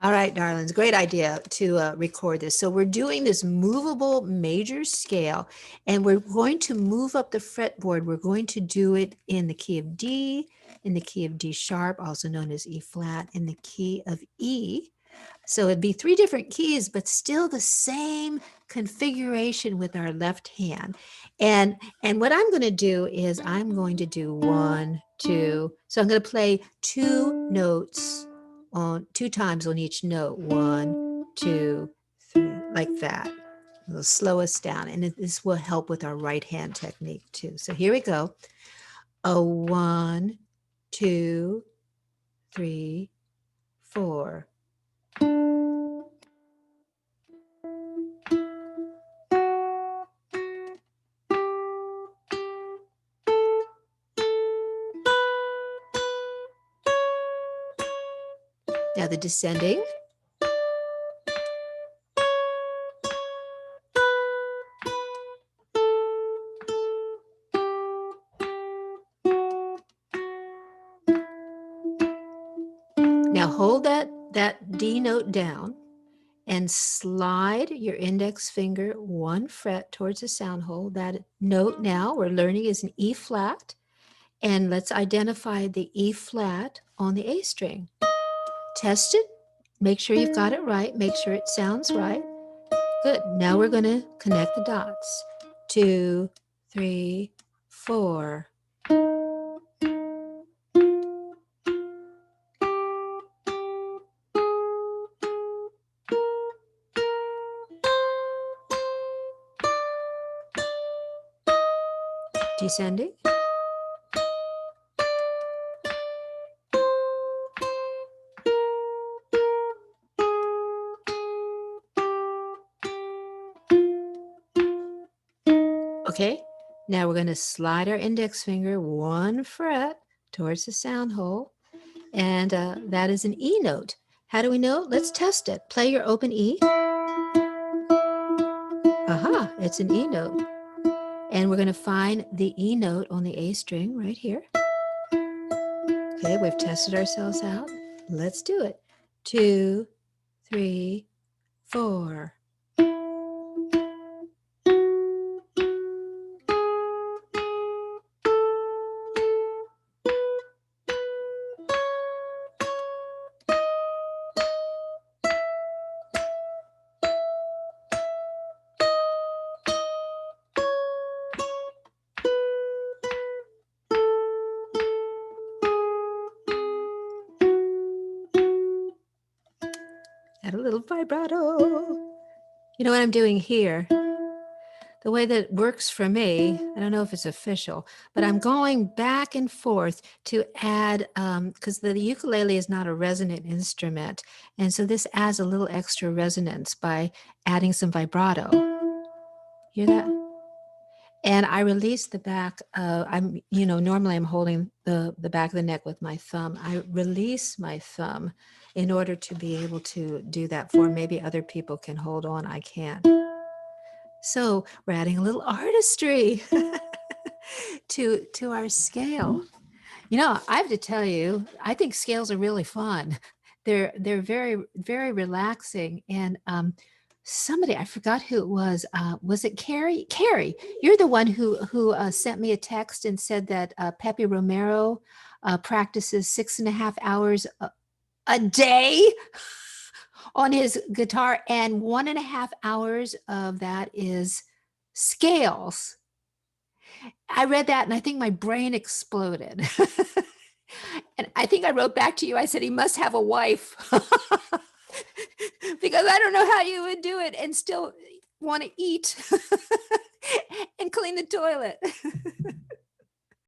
All right, darlings, great idea to record this. So we're doing this movable major scale, and we're going to move up the fretboard. We're going to do it in the key of D, in the key of D sharp, also known as E flat, in the key of E. So it'd be three different keys, but still the same configuration with our left hand. And what I'm going to do is I'm going to do 1, 2. So I'm going to play 2 notes on 2 times on each note. 1, 2, 3, like that. It'll slow us down, and this will help with our right hand technique too. So here we go. A 1, 2, 3, 4. Now the descending. Now hold that D note down and slide your index finger 1 fret towards the sound hole. That note now we're learning is an E flat. And let's identify the E flat on the A string. Test it. Make sure you've got it right. Make sure it sounds right. Good. Now we're going to connect the dots. 2, 3, 4. Descending. Okay, now we're going to slide our index finger 1 fret towards the sound hole, and that is an E note. How do we know? Let's test it. Play your open E. Aha, it's an E note. And we're going to find the E note on the A string right here. Okay, we've tested ourselves out. Let's do it. 2, 3, 4. Add a little vibrato. You know what I'm doing here? The way that works for me, I don't know if it's official, but I'm going back and forth to add, because the ukulele is not a resonant instrument. And so this adds a little extra resonance by adding some vibrato. Hear that? And I release the back. Normally I'm holding the back of the neck with my thumb. I release my thumb in order to be able to do that for maybe other people can hold on. I can't. So we're adding a little artistry to our scale. You know, I have to tell you, I think scales are really fun. They're very, very relaxing. And somebody, I forgot who it was it Carrie? Carrie, you're the one who sent me a text and said that Pepe Romero practices 6.5 hours a day on his guitar, and 1.5 hours of that is scales. I read that and I think my brain exploded. And I think I wrote back to you. I said, he must have a wife because I don't know how you would do it and still want to eat and clean the toilet.